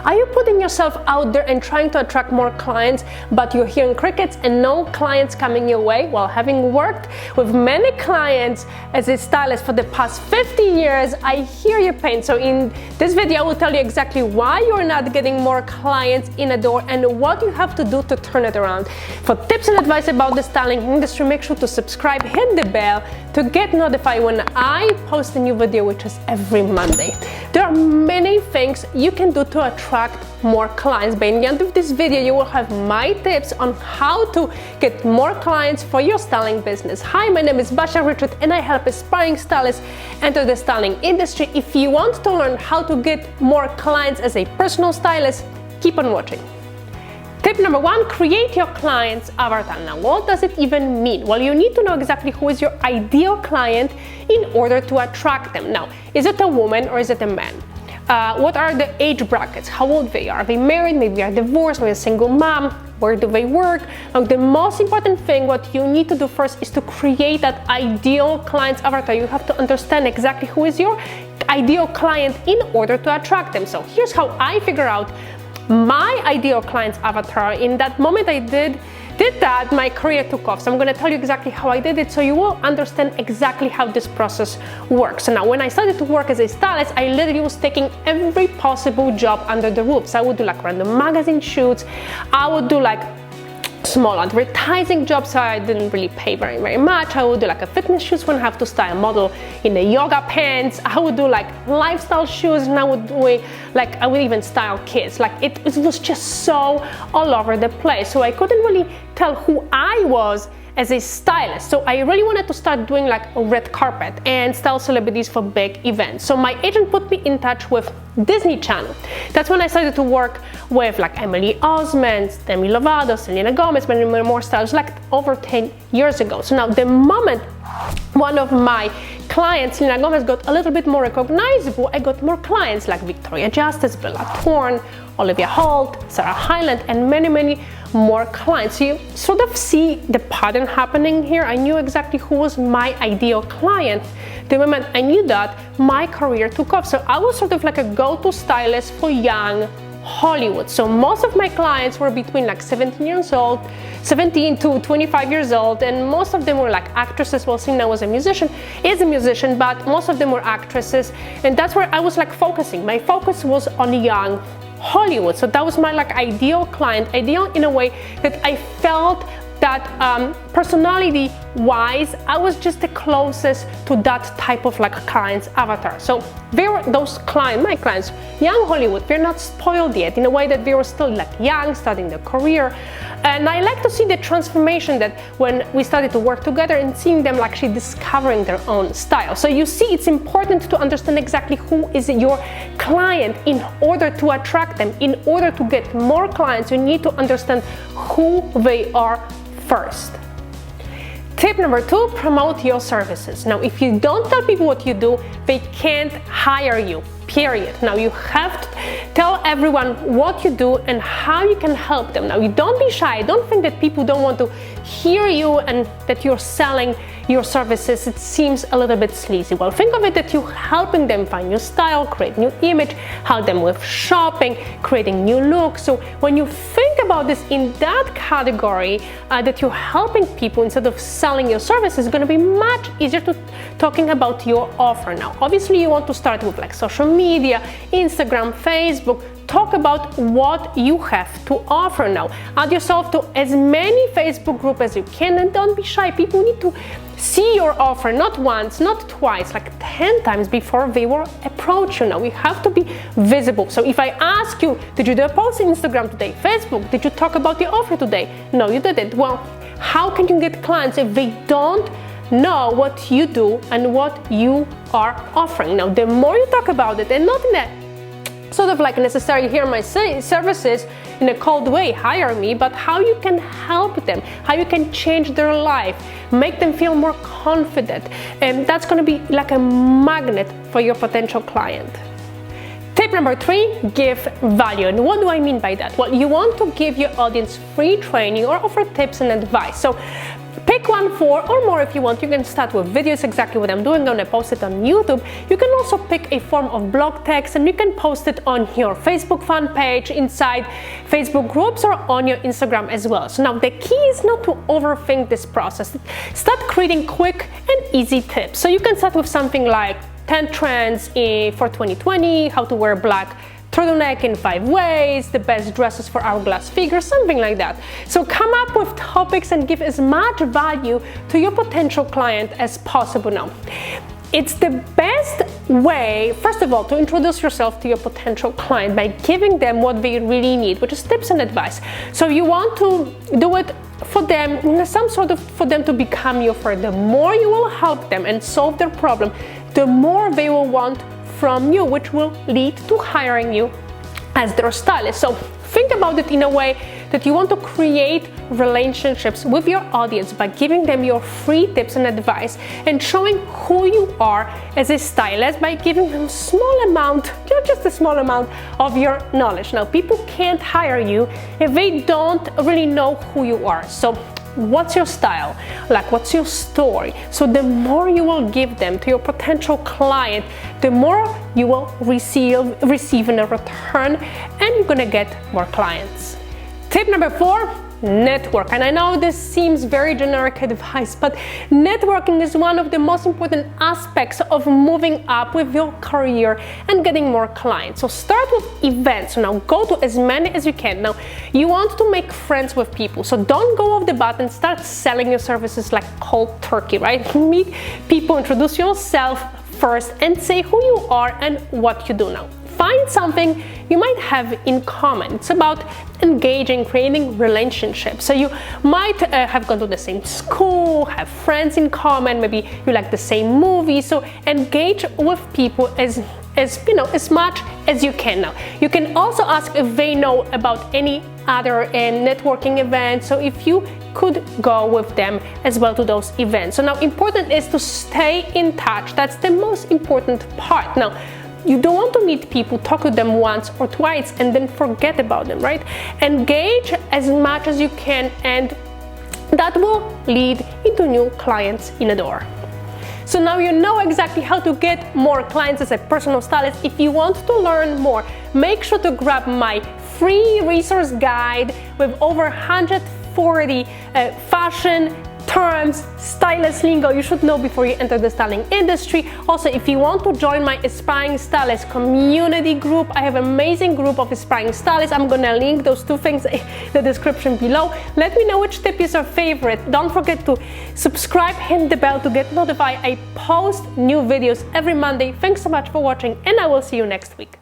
Are you putting yourself out there and trying to attract more clients, but you're hearing crickets and no clients coming your way? Well, having worked with many clients as a stylist for the past 50 years, I hear your pain. So in this video, I will tell you exactly why you're not getting more clients in the door and what you have to do to turn it around. For tips and advice about the styling industry, make sure to subscribe, hit the bell to get notified when I post a new video, which is every Monday. There are many things you can do to attract more clients. By the end of this video, you will have my tips on how to get more clients for your styling business. Hi, my name is Basia and I help aspiring stylists enter the styling industry. If you want to learn how to get more clients as a personal stylist, keep on watching. Tip number 1, create your client's avatar. Now, what does it even mean? Well, you need to know exactly who is your ideal client in order to attract them. Now, is it a woman or is it a man? What are the age brackets? How old they are? Are they married? Maybe are divorced? Maybe a single mom? Where do they work? Now, the most important thing, what you need to do first is to create that ideal client's avatar. You have to understand exactly who is your ideal client in order to attract them. So here's how I figure out my ideal client's avatar. In that moment I did that, my career took off. So I'm going to tell you exactly how I did it so you will understand exactly how this process works. So now when I started to work as a stylist, I literally was taking every possible job under the roof. So I would do like random magazine shoots, I would do like small advertising jobs, so I didn't really pay very much. I would do like a fitness shoots when I have to style a model in the yoga pants. I would do like lifestyle shoots, and I would even style kids. Like it was just so all over the place. So I couldn't really tell who I was as a stylist. So I really wanted to start doing like a red carpet and style celebrities for big events. So my agent put me in touch with Disney Channel. That's when I started to work with like Emily Osment, Demi Lovato, Selena Gomez, many more stylists, like over 10 years ago. So now the moment one of my clients, Selena Gomez, got a little bit more recognizable, I got more clients like Victoria Justice, Bella Thorne, Olivia Holt, Sarah Hyland, and many more clients. So you sort of see the pattern happening here. I knew exactly who was my ideal client. The moment I knew that, my career took off. So I was sort of like a go-to stylist for young Hollywood. So most of my clients were between like 17 to 25 years old, and most of them were like actresses. Well, Selena was is a musician, but most of them were actresses, and that's where I was like focusing. My focus was on young Hollywood. So that was my like ideal client, ideal in a way that I felt that personality wise, I was just the closest to that type of like client's avatar. So they were my clients, young Hollywood, they're not spoiled yet, in a way that they were still like young, starting their career. And I like to see the transformation that when we started to work together and seeing them actually discovering their own style. So you see, it's important to understand exactly who is your client in order to attract them. In order to get more clients, you need to understand who they are first. Tip number 2, promote your services. Now, if you don't tell people what you do, they can't hire you, period. Now, you have to tell everyone what you do and how you can help them. Now, you don't be shy. Don't think that people don't want to hear you and that you're selling your services. It seems a little bit sleazy. Well, think of it that you're helping them find new style, create new image, help them with shopping, creating new looks. So when you think about this in that category, that you're helping people instead of selling your services, it's going to be much easier to talking about your offer. Now, obviously you want to start with like social media, Instagram, Facebook. Talk about what you have to offer now. Add yourself to as many Facebook groups as you can, and don't be shy. People need to see your offer not once, not twice, like 10 times before they will approach you. Now you have to be visible. So if I ask you, did you do a post on Instagram today? Facebook, did you talk about the offer today? No, you didn't. Well, how can you get clients if they don't know what you do and what you are offering? Now, the more you talk about it, and not in a sort of like necessarily hear my services in a cold way, hire me, but how you can help them, how you can change their life, make them feel more confident, and that's going to be like a magnet for your potential client. Tip number 3, give value. And what do I mean by that? Well, you want to give your audience free training or offer tips and advice. So pay pick one, 4 or more if you want. You can start with videos, exactly what I'm doing. I'm going to post it on YouTube. You can also pick a form of blog text and you can post it on your Facebook fan page, inside Facebook groups, or on your Instagram as well. So now the key is not to overthink this process. Start creating quick and easy tips. So you can start with something like 10 trends for 2020, how to wear black turtleneck in 5 ways, the best dresses for hourglass figures, something like that. So come up with topics and give as much value to your potential client as possible. Now, it's the best way, first of all, to introduce yourself to your potential client by giving them what they really need, which is tips and advice. So you want to do it for them, for them to become your friend. The more you will help them and solve their problem, the more they will want from you, which will lead to hiring you as their stylist. So think about it in a way that you want to create relationships with your audience by giving them your free tips and advice and showing who you are as a stylist by giving them small amount, just a small amount of your knowledge. Now, people can't hire you if they don't really know who you are. So what's your style? Like, what's your story? So the more you will give them to your potential client, the more you will receive in a return, and you're gonna get more clients. Tip number 4, network. And I know this seems very generic advice, but networking is one of the most important aspects of moving up with your career and getting more clients. So start with events. So now go to as many as you can. Now, you want to make friends with people, so don't go off the bat and start selling your services like cold turkey, right? Meet people, introduce yourself first, and say who you are and what you do. Now, find something you might have in common. It's about engaging, creating relationships. So you might have gone to the same school, have friends in common, maybe you like the same movie. So engage with people as much as you can. Now, you can also ask if they know about any other networking events, so if you could go with them as well to those events. So now, important is to stay in touch. That's the most important part. Now, you don't want to meet people, talk to them once or twice, and then forget about them, right? Engage as much as you can, and that will lead into new clients in the door. So now you know exactly how to get more clients as a personal stylist. If you want to learn more, make sure to grab my free resource guide with over 140 fashion terms, stylist lingo you should know before you enter the styling industry. Also, if you want to join my Aspiring Stylist community group, I have an amazing group of aspiring stylists. I'm gonna link those 2 things in the description below. Let me know which tip is your favorite. Don't forget to subscribe, hit the bell to get notified. I post new videos every Monday. Thanks so much for watching, and I will see you next week.